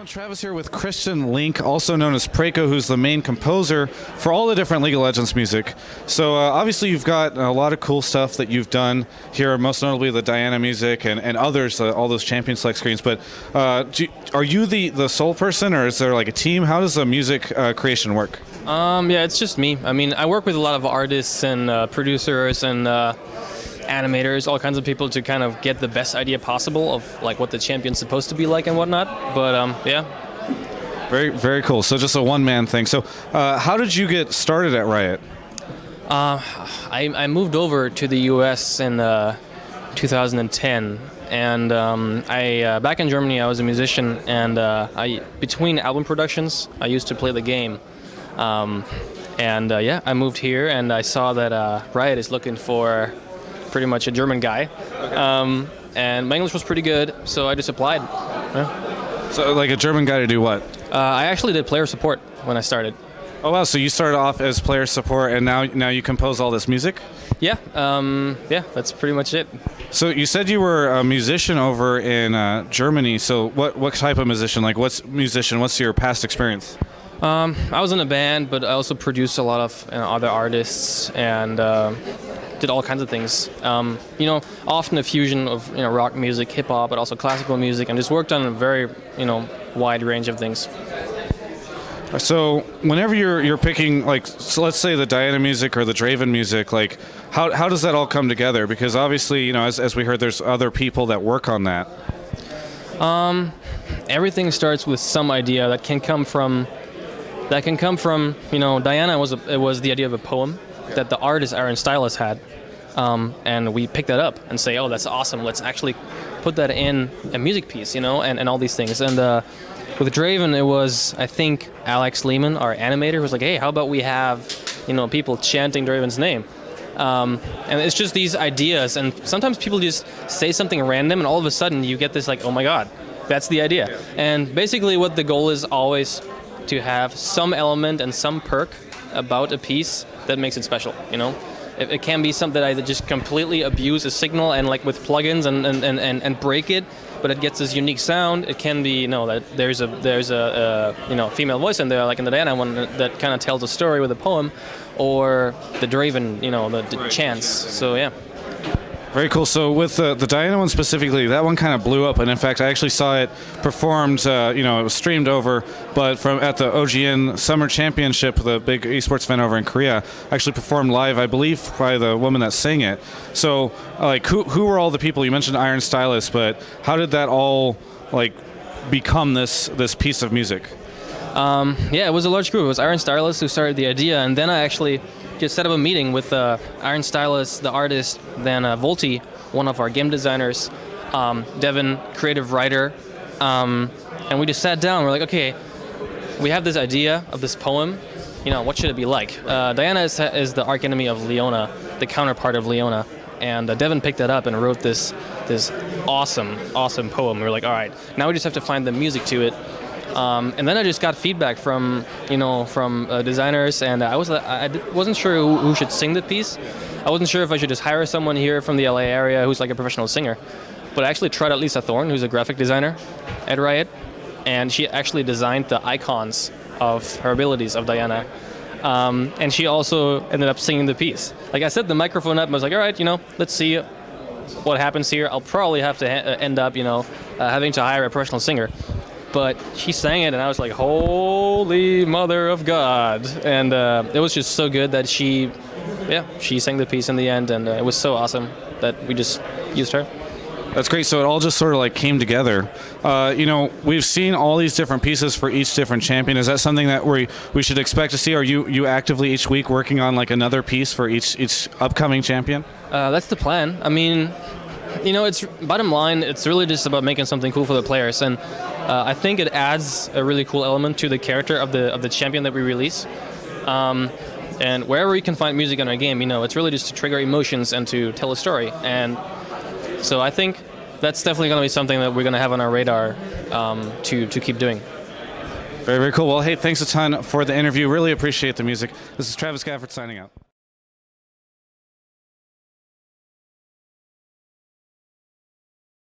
everyone, Travis here with Christian Linke, also known as Praeco, who's the main composer for all the different League of Legends music. So obviously you've got a lot of cool stuff that you've done here, most notably the Diana music and others, all those champion select screens. But are you the sole person, or is there like a team? How does the music creation work? Yeah, it's just me. I mean, I work with a lot of artists and producers and animators, all kinds of people to kind of get the best idea possible of like what the champion's supposed to be like and whatnot. But yeah. Very, very cool. So just a one-man thing. So how did you get started at Riot? I moved over to the US in 2010, and back in Germany I was a musician, and between album productions I used to play the game. Yeah, I moved here and I saw that Riot is looking for pretty much a German guy, and my English was pretty good, so I just applied. Yeah. So like a German guy to do what? I actually did player support when I started. Oh wow, so you started off as player support and now you compose all this music? Yeah, yeah, that's pretty much it. So you said you were a musician over in Germany, so what type of musician? Like what's your past experience? I was in a band, but I also produced a lot of other artists and did all kinds of things. You know, often a fusion of rock music, hip hop, but also classical music, and just worked on a very wide range of things. So whenever you're picking, like, so let's say the Diana music or the Draven music, like how does that all come together? Because obviously, as we heard, there's other people that work on that. Everything starts with some idea that can come from Diana was the idea of a poem that the artist Aaron Stylus had, and we picked that up and say, oh, that's awesome, let's actually put that in a music piece, and all these things. And with Draven, it was, I think, Alex Lehman, our animator, was like, hey, how about we have people chanting Draven's name, and it's just these ideas, and sometimes people just say something random and all of a sudden you get this like, oh my god, that's the idea. Yeah. And basically what the goal is always to have some element and some perk about a piece that makes it special. It can be something that I just completely abuse a signal and like with plugins and break it, but it gets this unique sound. It can be that there's a female voice in there, like in the Diana one, that kind of tells a story with a poem, or the Draven, the chants. So yeah. Very cool. So with the Diana one specifically, that one kind of blew up, and in fact I actually saw it performed, it was streamed over, but at the OGN Summer Championship, the big esports event over in Korea, actually performed live, I believe, by the woman that sang it. So like who were all the people? You mentioned Aaron Stylus, but how did that all like become this piece of music? Yeah, it was a large group. It was Aaron Stylus who started the idea, and then I actually just set up a meeting with Aaron Stylus, the artist, then Volti, one of our game designers, Devin, creative writer, and we just sat down. We're like, okay, we have this idea of this poem. What should it be like? Diana is the archenemy of Leona, the counterpart of Leona, and Devin picked that up and wrote this awesome poem. We were like, all right, now we just have to find the music to it. And then I just got feedback from designers, and I wasn't sure who should sing the piece. I wasn't sure if I should just hire someone here from the LA area who's like a professional singer. But I actually tried out Lisa Thorne, who's a graphic designer at Riot, and she actually designed the icons of her abilities of Diana. And she also ended up singing the piece. Like I set the microphone up and I was like, all right, let's see what happens here. I'll probably have to end up, having to hire a professional singer. But she sang it, and I was like, holy mother of God. And it was just so good that she sang the piece in the end, and it was so awesome that we just used her. That's great. So it all just sort of like came together. We've seen all these different pieces for each different champion. Is that something that we should expect to see? Are you actively each week working on like another piece for each upcoming champion? That's the plan. I mean, it's bottom line, it's really just about making something cool for the players, and I think it adds a really cool element to the character of the champion that we release. And wherever you can find music in our game, it's really just to trigger emotions and to tell a story. And so I think that's definitely going to be something that we're going to have on our radar to keep doing. Very, very cool. Well, hey, thanks a ton for the interview. Really appreciate the music. This is Travis Gafford signing out.